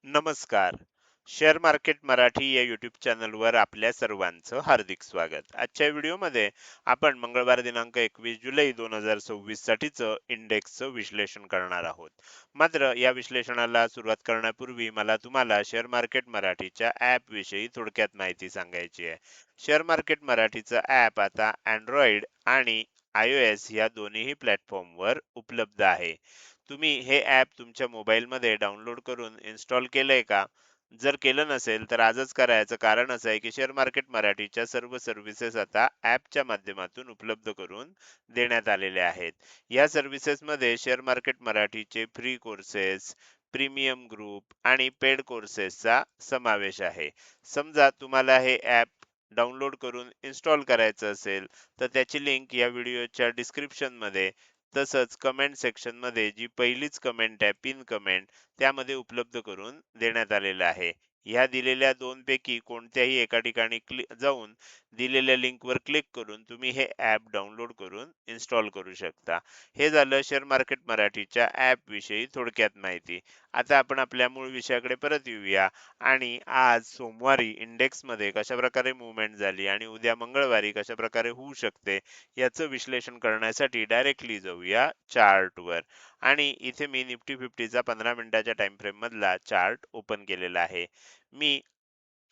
नमस्कार. Share market Marathi या YouTube चॅनलवर आपल्या सर्वांचं हार्दिक स्वागत. आजच्या व्हिडिओमध्ये आपण मंगळवार दिनांक 21 जुलै 2026 साठीचं इंडेक्सचं विश्लेषण करणार आहोत. मात्र या विश्लेषणाला सुरुवात करण्यापूर्वी मला तुम्हाला शेअर मार्केट मराठीच्या ॲप विषयी थोडक्यात माहिती सांगायची आहे. शेअर मार्केट मराठीचं ॲप आता अँड्रॉइड आणि iOS या दोन्ही प्लॅटफॉर्मवर उपलब्ध आहे. तुम्ही हे ॲप तुमच्या मोबाईलमध्ये डाउनलोड करून इन्स्टॉल केलंय का? जर केलं नसेल तर आजच करायचं कारण असं आहे की शेअर मार्केट मराठीच्या सर्व सर्व्हिसेस आता ॲपच्या माध्यमातून उपलब्ध करून देण्यात आलेल्या आहेत. या सर्व्हिसेसमध्ये शेअर मार्केट मराठीचे फ्री कोर्सेस, प्रीमियम ग्रुप आणि पेड कोर्सेसचा समावेश आहे. समजा तुम्हाला हे ॲप डाउनलोड करून इन्स्टॉल करायचं असेल तर त्याची लिंक या व्हिडिओच्या डिस्क्रिप्शनमध्ये तसंच कमेंट सेक्शनमध्ये जी पहिलीच कमेंट आहे पिन कमेंट त्यामध्ये उपलब्ध करून देण्यात आलेलं आहे. ह्या दिलेल्या दोनपैकी कोणत्याही एका ठिकाणी जाऊन दिलेल्या लिंकवर क्लिक करून तुम्ही हे ॲप डाउनलोड करून इन्स्टॉल करू शकता. हे झालं शेअर मार्केट मराठीच्या ॲप विषयी थोडक्यात माहिती. आता आपण आपल्या मूळ विषयाकडे परत येऊया आणि आज सोमवारी इंडेक्समध्ये कशाप्रकारे मूव्हमेंट झाली आणि उद्या मंगळवारी कशाप्रकारे होऊ शकते याचं विश्लेषण करण्यासाठी डायरेक्टली जाऊया चार्टवर. आणि इथे मी निफ्टी फिफ्टीचा 15 मिनिटाच्या टाइम फ्रेम मधला चार्ट ओपन केलेला आहे. मी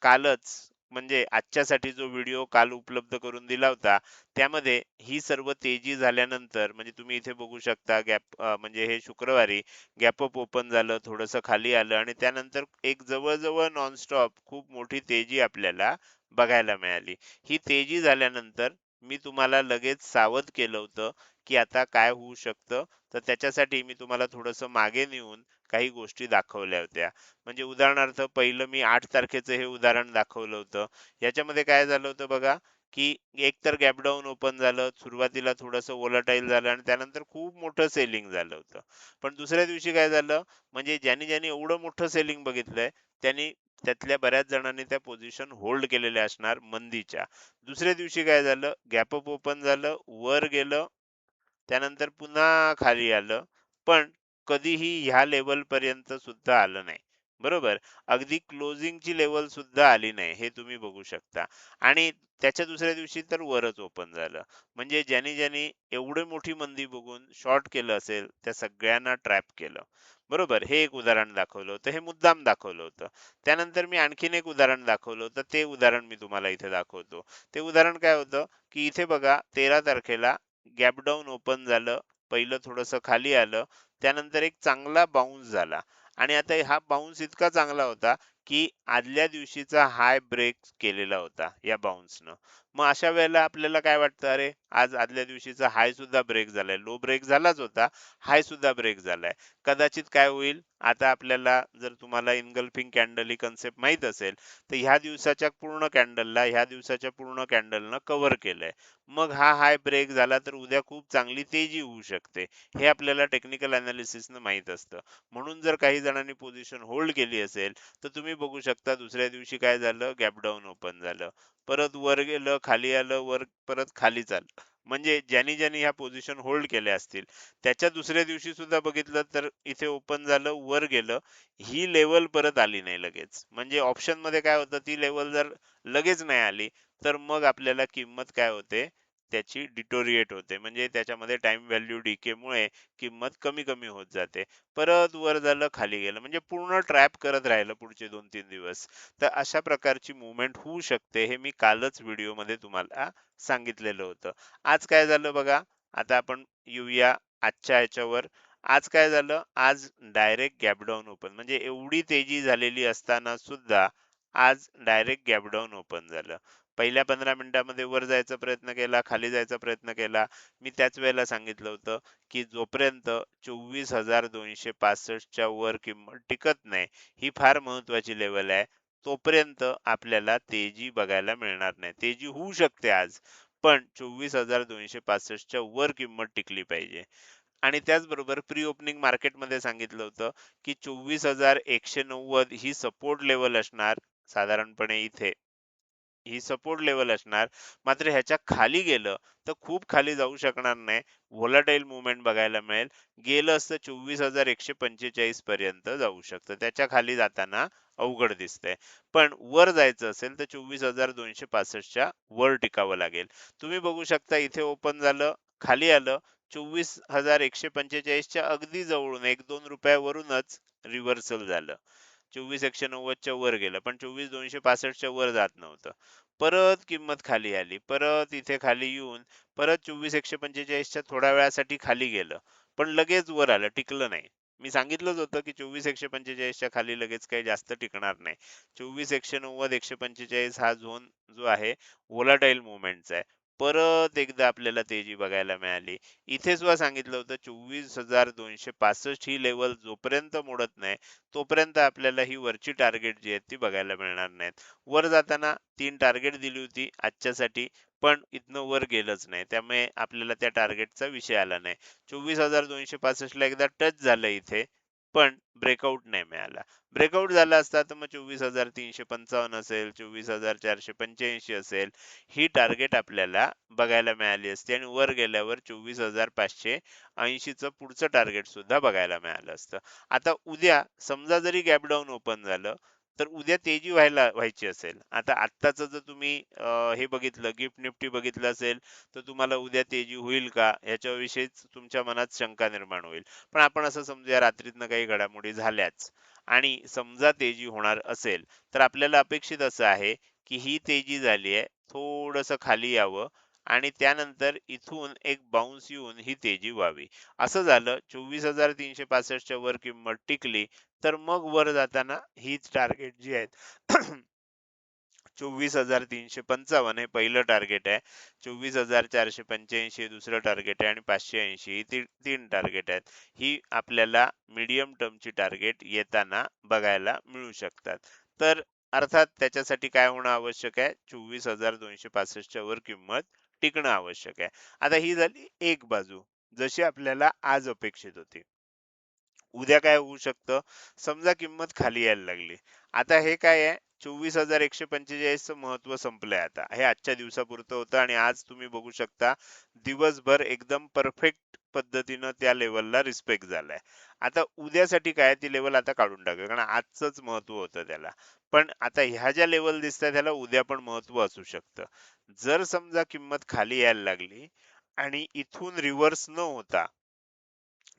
कालच म्हणजे आजच्यासाठी जो व्हिडिओ काल उपलब्ध करून दिला होता त्यामध्ये ही सर्व तेजी झाल्यानंतर म्हणजे तुम्ही इथे बघू शकता गॅप म्हणजे हे शुक्रवारी गॅप अप ओपन झालं, थोडंसं खाली आलं आणि त्यानंतर एक जवळ नॉनस्टॉप खूप मोठी तेजी आपल्याला बघायला मिळाली. ही तेजी झाल्यानंतर मी तुम्हाला लगेच सावध केलं होतं की आता काय होऊ शकतं. तर त्याच्यासाठी मी तुम्हाला थोडंसं मागे नेऊन काही गोष्टी दाखवल्या होत्या. म्हणजे उदाहरणार्थ पहिलं मी 8 तारखेचं हे उदाहरण दाखवलं होतं. याच्यामध्ये काय झालं होतं बघा, की एक तर गॅप डाउन ओपन झालं, सुरुवातीला थोडंसं व्होलटाईल झालं आणि त्यानंतर खूप मोठं सेलिंग झालं होतं. पण दुसऱ्या दिवशी काय झालं, म्हणजे ज्यांनी एवढं मोठं सेलिंग बघितलंय, त्यांनी त्यातल्या बऱ्याच जणांनी त्या पोझिशन होल्ड केलेल्या असणार मंदीच्या. दुसऱ्या दिवशी काय झालं, गॅप अप ओपन झालं, वर गेलं, त्यानंतर पुन्हा खाली आलं. पण कधीही ह्या लेव्हलपर्यंत सुद्धा आलं नाही. बरोबर. अगदी क्लोजिंगची लेव्हल सुद्धा आली नाही. हे तुम्ही बघू शकता. आणि त्याच्या दुसऱ्या दिवशी तर वरच ओपन झालं. म्हणजे ज्यांनी एवढी मोठी मंदी बघून शॉर्ट केलं असेल, त्या सगळ्यांना ट्रॅप केलं. बरोबर. हे एक उदाहरण दाखवलं होतं. हे मुद्दाम दाखवलं होतं. त्यानंतर मी आणखीन एक उदाहरण दाखवलं होतं. ते उदाहरण मी तुम्हाला इथे दाखवतो. ते उदाहरण काय होतं, की इथे बघा 13 तारखेला गॅप डाउन ओपन झालं. पहिलं थोडंसं खाली आलं. त्यानंतर एक चांगला बाउन्स झाला आणि आता हा बाउन्स इतका चांगला होता, की आदल्या दिवशीचा हाय ब्रेक केलेला होता या बाउन्सनं. मग अशा वेळेला आपल्याला काय वाटतं, अरे आज आदल्या दिवशीचा हाय सुद्धा ब्रेक झालाय. लो ब्रेक झालाच होता, हाय सुद्धा ब्रेक झालाय. कदाचित काय होईल, आता आपल्याला जर तुम्हाला इनगल्फिंग कॅन्डल ही कन्सेप्ट माहीत असेल, तर ह्या दिवसाच्या पूर्ण कॅन्डलनं कव्हर केलंय. मग हा हाय ब्रेक झाला तर उद्या खूप चांगली तेजी होऊ शकते. हे आपल्याला टेक्निकल अनालिसिसनं माहीत असतं. म्हणून जर काही जणांनी पोझिशन होल्ड केली असेल, तर तुम्ही बघू शकता दुसऱ्या दिवशी काय झालं, गॅप डाउन ओपन झालं. परत वर गेलं, खाली आलं, वर परत खालीच आलं. म्हणजे ज्यांनी ह्या पोझिशन होल्ड केल्या असतील, त्याच्या दुसऱ्या दिवशी सुद्धा बघितलं तर इथे ओपन झालं, वर गेलं. ही लेव्हल परत आली नाही लगेच. म्हणजे ऑप्शनमध्ये काय होतं, ती लेव्हल जर लगेच नाही आली, तर मग आपल्याला किंमत काय होते, त्याची डिटोरिएट होते. म्हणजे त्याच्यामध्ये टाइम व्हॅल्यू डीकेमुळे किंमत कमी होत जाते. परत वर झालं, खाली गेलं. म्हणजे पूर्ण ट्रॅप करत राहिलं पुढचे 2-3 दिवस. तर अशा प्रकारची मूव्हमेंट होऊ शकते. हे मी कालच व्हिडिओमध्ये तुम्हाला सांगितलेलं होतं. आज काय झालं बघा. आता आपण येऊया आजच्या ह्याच्यावर. आज काय झालं? आज डायरेक्ट गॅप डाउन ओपन म्हणजे एवढी तेजी झालेली असताना सुद्धा आज डायरेक्ट गॅप डाउन ओपन झालं. पहिल्या 15 मिनिटामध्ये वर जायचा प्रयत्न केला, खाली जायचा प्रयत्न केला. मी त्याच वेळेला सांगितलं होतं, की जोपर्यंत 24,265 च्या वर किंमत टिकत नाही, ही फार महत्त्वाची लेव्हल आहे. तोपर्यंत आपल्याला तेजी बघायला मिळणार नाही. तेजी होऊ शकते आज, पण 24,265 च्या वर किंमत टिकली पाहिजे. आणि त्याचबरोबर प्री ओपनिंग मार्केटमध्ये सांगितलं होतं, की 24,190 ही सपोर्ट लेव्हल असणार साधारणपणे इथे. ही सपोर्ट लेवल असणार. मात्र ह्याच्या खाली गेलं तर खूप खाली जाऊ शकणार नाही. व्होलाटाईल मूव्हमेंट बघायला मिळेल. गेलं असतं 24,145 पर्यंत जाऊ शकतं. त्याच्या खाली जाताना अवघड दिसतंय. पण वर जायचं असेल तर 24,265 च्या वर टिकावं लागेल. तुम्ही बघू शकता इथे ओपन झालं, खाली आलं. 24,145 च्या अगदी जवळून 1-2 रुपयावरूनच रिव्हर्सल झालं. 24,190 वर गेलं, पण 24,265 वर जात नव्हतं. परत किंमत खाली आली. परत इथे खाली येऊन परत 24,145 थोड्या वेळासाठी खाली गेलं. पण लगेच वर आलं, टिकलं नाही. मी सांगितलंच होतं की 24,145 खाली लगेच काही जास्त टिकणार नाही. 24,190, 145 हा झोन जो आहे व्होलाटाईल मूव्हमेंटचा आहे. परत एकदा आपल्याला तेजी बघायला मिळाली. इथे सुद्धा सांगितलं होतं 24,265 ही लेवल जोपर्यंत मोडत नाही तोपर्यंत आपल्याला ही वरची टार्गेट जी आहेत ती बघायला मिळणार नाहीत. वर जाताना 3 टार्गेट दिली होती आजच्यासाठी, पण इथनं वर गेलंच नाही. त्यामुळे आपल्याला त्या टार्गेटचा विषय आला नाही. 24,265 ला एकदा टच झालं इथे, पण ब्रेकआउट नाही मिळाला. ब्रेकआउट झाला असता तर मग 24,355 असेल, 24,485 असेल, ही टार्गेट आपल्याला बघायला मिळाली असती आणि वर गेल्यावर 24,580 चं पुढचं टार्गेट सुद्धा बघायला मिळालं असतं. आता उद्या समजा जरी गॅप डाउन ओपन झालं, तर उद्या तेजी व्हायची असेल. आता आत्ताचं जर तुम्ही हे बघितलं, गिफ्ट निफ्टी बघितलं असेल, तर तुम्हाला उद्या तेजी होईल का? ह्याच्याविषयीच तुमच्या मनात शंका निर्माण होईल. पण आपण असं समजूया रात्रीतनं काही घडामोडी झाल्याच आणि समजा तेजी होणार असेल, तर आपल्याला अपेक्षित असं आहे, की ही तेजी झाली आहे, थोडंसं खाली यावं आणि त्यानंतर इथून एक बाउन्स येऊन ही तेजी व्हावी. असं झालं 24,365 च्या वर किंमत टिकली, तर मग वर जाताना हीच टार्गेट जी आहेत 24,355 हे पहिलं टार्गेट आहे. 24,485 हे दुसरं टार्गेट आहे आणि 580 ही तीन टार्गेट आहेत. ही आपल्याला मीडियम टर्मची टार्गेट येताना बघायला मिळू शकतात. तर अर्थात त्याच्यासाठी काय होणं आवश्यक आहे? 24,265 च्या वर किंमत टिकणं आवश्यक आहे. आता ही झाली एक बाजू, जशी आपल्याला आज अपेक्षित होती. उद्या काय होऊ शकतं? समजा किंमत खाली यायला लागली. आता हे काय आहे 24,145 चं महत्त्व संपलंय आता. हे आजच्या दिवसापुरतं होतं आणि आज तुम्ही बघू शकता दिवसभर एकदम परफेक्ट पद्धतीनं त्या लेव्हलला रिस्पेक्ट झालाय. आता उद्यासाठी काय ती लेव्हल आता काढून टाकूया कारण आजचंच महत्त्व होतं त्याला. पण आता ह्या ज्या लेव्हल दिसतायत ह्याला उद्या पण महत्त्व असू शकतं. जर समजा किंमत खाली यायला लागली आणि इथून रिव्हर्स न होता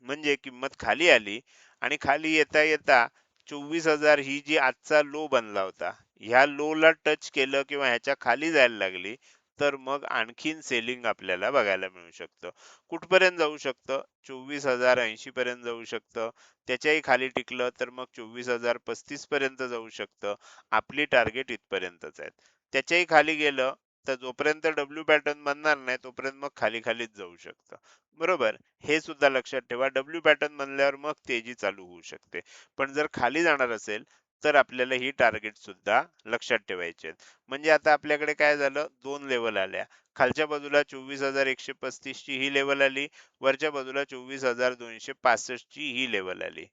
म्हणजे किंमत खाली आली आणि खाली येता येता 24,000 ही जी आजचा लो बनला होता, ह्या ला टच केलं किंवा ह्याच्या खाली जायला लागली, तर मग आणखीन सेलिंग आपल्याला बघायला मिळू शकतं. कुठपर्यंत जाऊ शकतं? 24,080 पर्यंत जाऊ शकतं. त्याच्याही खाली टिकलं तर मग 24,035 पर्यंत जाऊ शकतं. आपली टार्गेट इथपर्यंतच आहेत. त्याच्याही खाली गेलं तर जोपर्यंत डब्ल्यू पॅटर्न बनणार नाही तोपर्यंत मग खाली खालीच जाऊ शकतं. बरोबर? हे सुद्धा लक्षात ठेवा. डब्ल्यू पॅटर्न बनल्यावर मग तेजी चालू होऊ शकते. पण जर खाली जाणार असेल, तर आपल्याला ही टार्गेट सुद्धा लक्षात ठेवायची आहेत. म्हणजे आता आपल्याकडे काय झालं, 2 लेव्हल आल्या. खालच्या बाजूला 24,135 ची ही लेव्हल आली, वरच्या बाजूला 24,265 ची ही लेव्हल आली.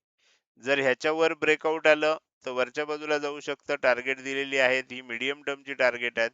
जर ह्याच्यावर ब्रेकआउट आलं, तर वरच्या बाजूला जाऊ शकतं. टार्गेट दिलेली आहेत, ही मीडियम टर्मची टार्गेट आहेत.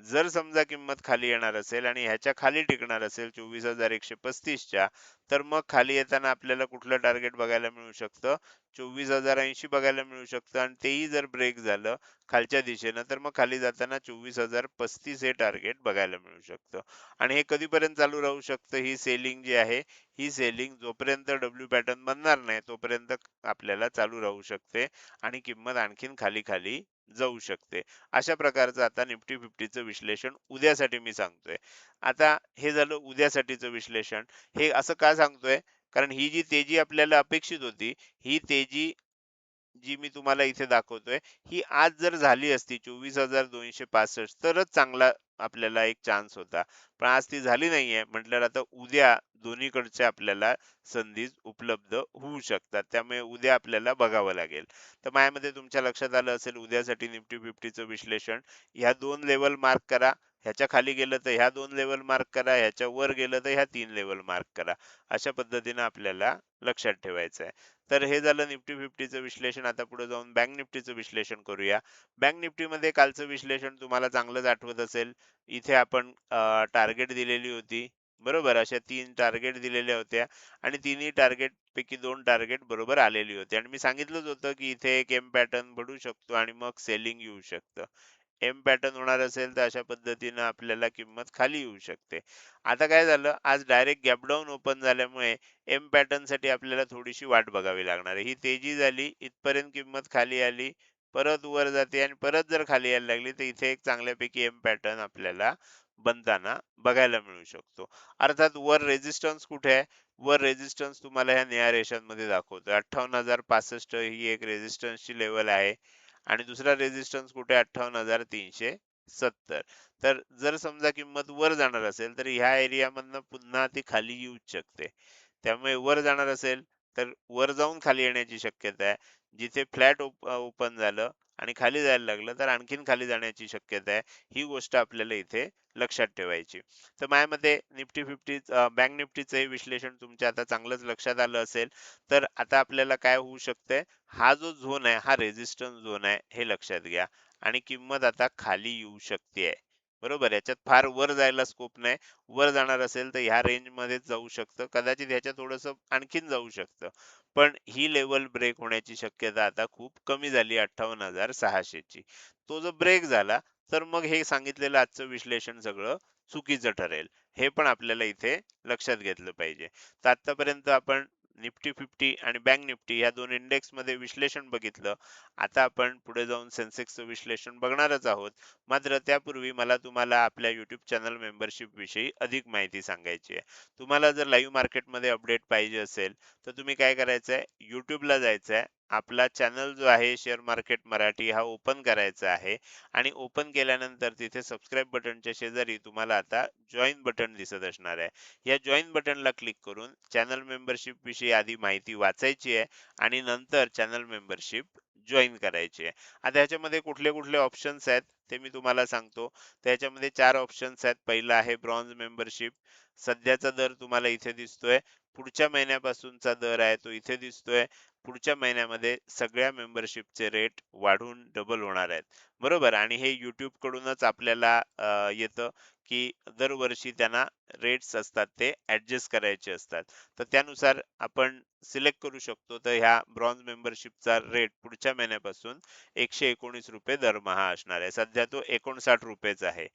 जर समजा किंमत खाली येणार असेल आणि ह्याच्या खाली टिकणार असेल 24,135 च्या, तर मग खाली येताना आपल्याला कुठलं टार्गेट बघायला मिळू शकतं? 24,080 बघायला मिळू शकतं आणि तेही जर ब्रेक झालं खालच्या दिशेनं, तर मग खाली जाताना 24,035 हे टार्गेट बघायला मिळू शकतं. आणि हे कधीपर्यंत चालू राहू शकतं? ही सेलिंग जी आहे, ही सेलिंग जोपर्यंत डब्ल्यू पॅटर्न बनणार नाही, तोपर्यंत आपल्याला चालू राहू शकते आणि किंमत आणखीन खाली-खाली जाऊ शकते. अशा प्रकारचं आता निफ्टी 50चं विश्लेषण उद्यासाठी मी सांगतोय. आता हे झालं उद्यासाठीचं विश्लेषण. हे असं का सांगतोय? कारण ही जी तेजी आपल्याला अपेक्षित होती, ही तेजी जी मी तुम्हाला इथे दाखवतोय, ही आज जर झाली असती 24,265 तरच चांगला आपल्याला एक चान्स होता. पण आज ती झाली नाहीये म्हटल्यावर आता उद्या दोन्हीकडच्या आपल्याला संधी उपलब्ध होऊ शकतात. त्यामुळे उद्या आपल्याला बघावं लागेल. तर माझ्या मते तुमच्या लक्षात आलं असेल उद्यासाठी निफ्टी 50चं विश्लेषण. ह्या 2 लेव्हल मार्क करा. ह्याच्या खाली गेलं तर ह्या 2 लेवल मार्क करा, ह्याच्या वर गेलं तर ह्या 3 लेवल मार्क करा. अशा पद्धतीने आपल्याला लक्षात ठेवायचं आहे. तर हे झालं निफ्टी 50चं विश्लेषण. आता पुढे जाऊन बँक निफ्टीचं विश्लेषण करूया. बँक निफ्टीमध्ये कालचं विश्लेषण तुम्हाला चांगलंच आठवत असेल. इथे आपण टार्गेट दिलेली होती. बरोबर, अशा 3 टार्गेट दिलेल्या होत्या आणि तिन्ही टार्गेट पैकी 2 टार्गेट बरोबर आलेली होती आणि मी सांगितलंच होतं की इथे एक एम पॅटर्न पडू शकतो आणि मग सेलिंग येऊ शकतं. एम पॅटर्न होणार असेल तर अशा पद्धतीनं आपल्याला किंमत खाली येऊ शकते. आता काय झालं, आज डायरेक्ट गॅप डाऊन ओपन झाल्यामुळे एम पॅटर्न साठी आपल्याला थोडीशी वाट बघावी लागणार आहे. ही तेजी झाली, इथपर्यंत किंमत खाली आली, परत वर जाते आणि परत जर खाली यायला लागली तर इथे एक चांगल्यापैकी एम पॅटर्न आपल्याला बनताना बघायला मिळू शकतो. अर्थात वर रेझिस्टन्स कुठे आहे? वर रेझिस्टन्स तुम्हाला ह्या निळ्या रेषांमध्ये दाखवतोय. 58,065 ही एक रेझिस्टन्सची लेवल आहे आणि दुसरा रेझिस्टन्स कुठे आहे? 58,370. तर जर समजा किंमत वर जाणार असेल तर ह्या एरियामधनं पुन्हा ती खाली येऊच शकते. त्यामुळे वर जाणार असेल तर वर जाऊन खाली येण्याची शक्यता आहे. जिथे फ्लॅट ओपन झालं आणि खाली जायला लागलं तर आणखीन खाली जाण्याची शक्यता आहे. ही गोष्ट आपल्याला इथे लक्षात ठेवायची. तर माझ्या मते निफ्टी 50 बँक निफ्टीचं हे विश्लेषण तुमच्या आता चांगलंच लक्षात आलं असेल. तर आता आपल्याला काय होऊ शकतंय, हा जो झोन आहे हा रेझिस्टन्स झोन आहे हे लक्षात घ्या आणि किंमत आता खाली येऊ शकते. बरोबर, याच्यात फार वर जायला स्कोप नाही. वर जाणार असेल तर ह्या रेंज मध्येच जाऊ शकतं, कदाचित ह्याच्या थोडंसं आणखीन जाऊ शकतं. पण ही लेवल ब्रेक होण्याची शक्यता आता खूप कमी झाली 58,600 ची. तो जर ब्रेक झाला तर मग हे सांगितलेलं आजचं विश्लेषण सगळं चुकीचं ठरेल. हे पण आपल्याला इथे लक्षात घेतलं पाहिजे. तर आतापर्यंत आपण निफ्टी 50 आणि बँक निफ्टी या दोन इंडेक्स मध्ये विश्लेषण बघितलं. आता आपण पुढे जाऊन सेन्सेक्सचं विश्लेषण बघणारच आहोत. मात्र त्यापूर्वी मला तुम्हाला आपल्या YouTube चॅनल मेंबरशिप विषयी अधिक माहिती सांगायची आहे. तुम्हाला जर लाईव्ह मार्केटमध्ये अपडेट पाहिजे असेल तर तुम्ही काय करायचं आहे, YouTubeला जायचं आहे. आपला चॅनल जो आहे शेअर मार्केट मराठी हा ओपन करायचा आहे आणि ओपन केल्यानंतर तिथे सबस्क्राईब बटनच्या शेजारी तुम्हाला आता जॉईन बटन दिसत असणार आहे. या जॉईन बटनला क्लिक करून चॅनल मेंबरशिप विषयी आधी माहिती वाचायची आहे आणि नंतर चॅनल मेंबरशिप जॉईन करायची आहे. आता ह्याच्यामध्ये कुठले कुठले ऑप्शन्स आहेत ते मी तुम्हाला सांगतो. त्याच्यामध्ये 4 ऑप्शन्स आहेत. पहिला आहे ब्रॉन्झ मेंबरशिप. सध्याचा दर तुम्हाला इथे दिसतोय. पुढच्या महिन्यापासूनचा दर आहे तो इथे दिसतोय. पुढच्या महिन्यामध्ये सगळ्या मेंबरशिपचे रेट वाढून डबल होणार आहेत. बरोबर, आणि हे YouTube कडूनच आपल्याला येतं की दरवर्षी त्यांना रेट्स असतात ते ऍडजस्ट करायचे असतात. तर त्यानुसार आपण सिलेक्ट करू शकतो. तर ह्या ब्रॉन्झ मेंबरशिपचा रेट पुढच्या महिन्यापासून ₹119 दरमहा असणार आहे. सध्या तो ₹59 आहे.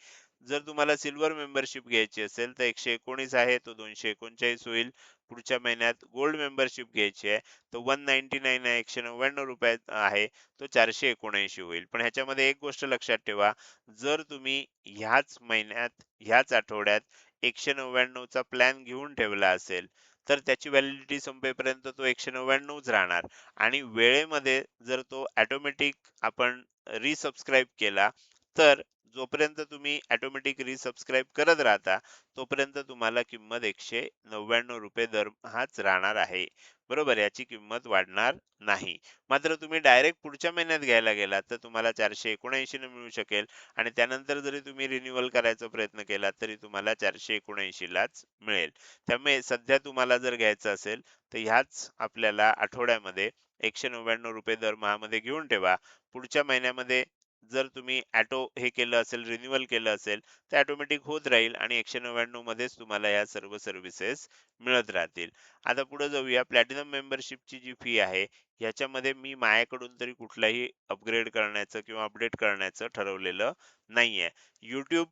जर तुम्हाला सिल्वर मेंबरशिप घ्यायची असेल तर 119 आहे तो 239 होईल. पुढच्या महिन्यात गोल्ड मेंबरशिप घ्यायची आहे तर 199 आहे, ₹199 आहे, तो 479 होईल. पण ह्याच्यामध्ये एक गोष्ट लक्षात ठेवा, जर तुम्ही ह्याच महिन्यात ह्याच आठवड्यात 199 चा प्लॅन घेऊन ठेवला असेल तर त्याची व्हॅलिडिटी संपेपर्यंत तो 199च राहणार आणि वेळेमध्ये जर तो ऑटोमॅटिक आपण रिसबस्क्राईब केला तर जोपर्यंत तुम्ही ऑटोमॅटिक रिसबस्क्राईब करत राहता तोपर्यंत तुम्हाला किंमत ₹199 दरमहाच राहणार आहे. बरोबर, याची किंमत वाढणार नाही. मात्र तुम्ही डायरेक्ट पुढच्या महिन्यात घ्यायला गेलात तर तुम्हाला 479 न मिळू शकेल आणि त्यानंतर जरी तुम्ही रिन्यूअल करायचा प्रयत्न केला तरी तुम्हाला 479 लाच मिळेल. त्यामुळे सध्या तुम्हाला जर घ्यायचं असेल तर ह्याच आपल्याला आठवड्यामध्ये ₹199 दरमहामध्ये घेऊन ठेवा. पुढच्या महिन्यामध्ये जर तुम्ही ऑटो हे केलं असेल, रिन्यूअल केलं असेल तर ऑटोमॅटिक होत राहील आणि 199 मध्येच तुम्हाला ह्या सर्व सर्व्हिसेस मिळत राहतील. आता पुढे जाऊया. प्लॅटिनम मेंबरशिपची जी फी आहे ह्याच्यामध्ये मी माझ्याकडून तरी कुठलाही अपग्रेड करण्याचं किंवा अपडेट करण्याचं ठरवलेलं नाहीये. YouTube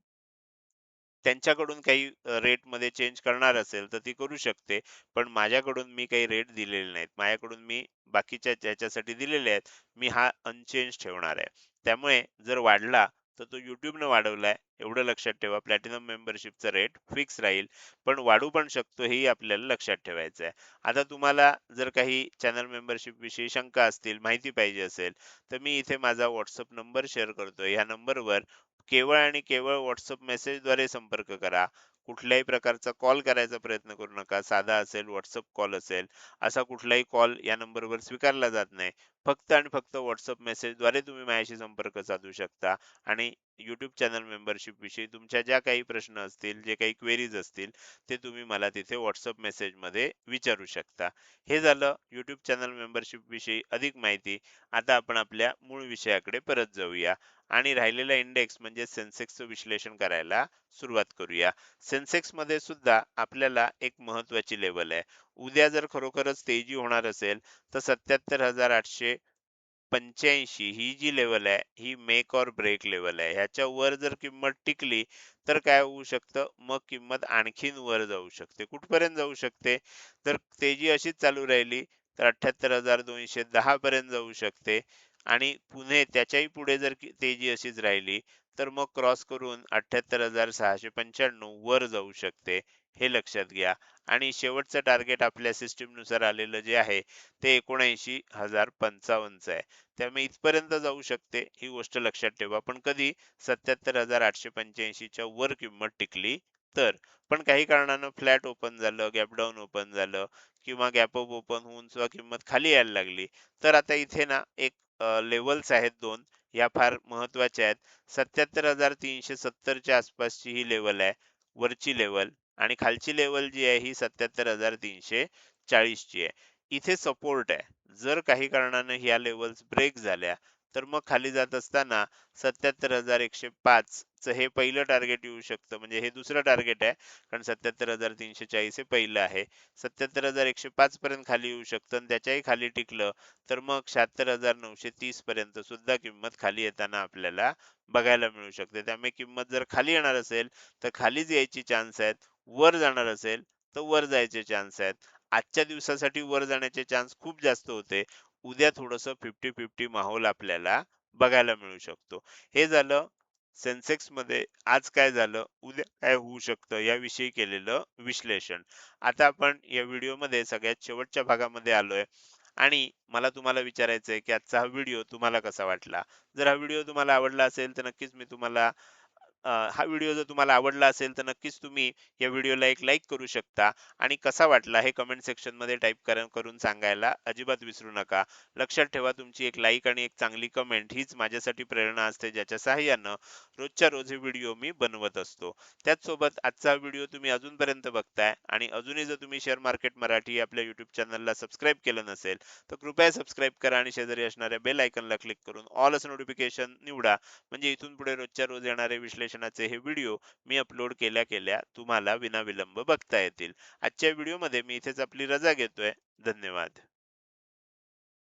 त्यांच्याकडून काही रेटमध्ये चेंज करणार असेल तर ती करू शकते. पण माझ्याकडून मी काही रेट दिलेले नाहीत. माझ्याकडून मी बाकीच्या ज्याच्यासाठी दिलेले आहेत, मी हा अनचेंज ठेवणार आहे. त्यामुळे जर वाढला तर तो YouTubeनं वाढवलाय एवढं लक्षात ठेवा. प्लॅटिनम मेंबरशिपचा रेट फिक्स राहील, पण वाढू पण शकतो हेही आपल्याला लक्षात ठेवायचं आहे. आता तुम्हाला जर काही चॅनल मेंबरशिप विषयी शंका असतील, माहिती पाहिजे असेल, तर मी इथे माझा WhatsApp नंबर शेअर करतोय. ह्या नंबरवर केवळ आणि केवळ WhatsApp मेसेजद्वारे संपर्क करा. कुठल्याही प्रकारचा कॉल करायचा प्रयत्न करू नका. साधा असेल, WhatsApp कॉल असेल, असा कुठलाही कॉल या नंबरवर स्वीकारला जात नाही. फक्त आणि फक्त WhatsApp मेसेजद्वारे तुम्ही माझ्याशी संपर्क साधू शकता आणि YouTube चॅनल मेंबरशिप विषयी तुमच्या ज्या काही प्रश्न असतील, जे काही क्वेरीज असतील, ते तुम्ही मला तिथे WhatsApp मेसेजमध्ये विचारू शकता. हे झालं YouTube चॅनल मेंबरशिप विषयी अधिक माहिती. आता आपण आपल्या मूळ विषयाकडे परत जाऊया आणि राहिलेला इंडेक्स म्हणजे सेन्सेक्सचं विश्लेषण करायला सुरुवात करूया. सेन्सेक्स मध्ये सुद्धा आपल्याला एक महत्वाची लेवल आहे. उद्या जर खरोखरच तेजी होणार असेल तर 77,885 ही जी लेवल आहे ही मेक और ब्रेक लेवल आहे. ह्याच्या वर जर किंमत टिकली तर काय होऊ शकतं, मग किंमत आणखीन वर जाऊ शकते. कुठपर्यंत जाऊ शकते, तर तेजी अशीच चालू राहिली तर 78,210 पर्यंत जाऊ शकते आणि पुढे त्याच्याही पुढे जर तेजी अशीच राहिली तर मग क्रॉस करून 78,695 वर जाऊ शकते. हे लक्षात घ्या आणि शेवटचं टार्गेट आपल्या सिस्टीम नुसार आलेलं जे आहे ते 79,055 आहे. त्यामुळे इथपर्यंत जाऊ शकते ही गोष्ट लक्षात ठेवा. पण कधी 77,885 च्या वर किंमत टिकली तर. पण काही कारणानं फ्लॅट ओपन झालं, गॅप डाऊन ओपन झालं किंवा गॅप अप ओपन होऊन सुद्धा किंमत खाली यायला लागली तर आता इथे ना एक लेवल्स आहेत दोन, या फार महत्वाच्या आहेत. 77,370 च्या आसपासची ही लेवल आहे वरची लेवल आणि खालची लेवल जी आहे ही 77,340 ची आहे. इथे सपोर्ट आहे. जर काही कारणाने ह्या लेवल्स ब्रेक झाल्या तर मग खाली जात असताना 77,105 चं हे पहिलं टार्गेट येऊ शकतं. म्हणजे हे दुसरं टार्गेट आहे कारण 77,340 हे पहिलं आहे. 77,105 पर्यंत खाली येऊ शकतं आणि त्याच्याही खाली टिकलं तर मग 76,930 पर्यंत सुद्धा किंमत खाली येताना आपल्याला बघायला मिळू शकते. त्यामुळे किंमत जर खाली येणार असेल तर खालीच यायची चान्स आहेत. वर जाणार असेल तर वर जायचे चान्स आहेत. आजच्या दिवसासाठी वर जाण्याचे चान्स खूप जास्त होते. उद्या थोडंसं 50-50 माहोल आपल्याला बघायला मिळू शकतो. हे झालं सेन्सेक्स मध्ये आज काय झालं, उद्या काय होऊ शकतं याविषयी केलेलं विश्लेषण. आता आपण या व्हिडिओमध्ये सगळ्यात शेवटच्या भागामध्ये आलोय आणि मला तुम्हाला विचारायचं आहे की आजचा हा व्हिडिओ तुम्हाला कसा वाटला. जर हा व्हिडिओ तुम्हाला आवडला असेल तर नक्कीच मी तुम्हाला हा व्हिडिओ जर तुम्हाला आवडला असेल तर नक्कीच तुम्ही या व्हिडिओला एक लाईक करू शकता आणि कसा वाटला हे कमेंट सेक्शन मध्ये टाईप करून सांगायला अजिबात विसरू नका. लक्षात ठेवा तुमची एक लाईक आणि एक चांगली कमेंट हीच माझ्यासाठी प्रेरणा असते, ज्याच्या सहाय्यानं रोजच्या रोज हे व्हिडिओ मी बनवत असतो. त्याचसोबत आजचा व्हिडिओ तुम्ही अजूनपर्यंत बघताय आणि अजूनही जर तुम्ही शेअर मार्केट मराठी आपल्या युट्यूब चॅनलला सबस्क्राईब केलं नसेल तर कृपया सबस्क्राईब करा आणि शेजारी असणाऱ्या बेल आयकॉनला क्लिक करून ऑल असं नोटिफिकेशन निवडा. म्हणजे इथून पुढे रोजच्या रोज येणारे विश्लेषणाचे हे व्हिडिओ मी अपलोड केल्या केल्या तुम्हाला विनाविलंब बघता येतील. आजच्या व्हिडिओमध्ये मी इथेच आपली रजा घेतोय. धन्यवाद.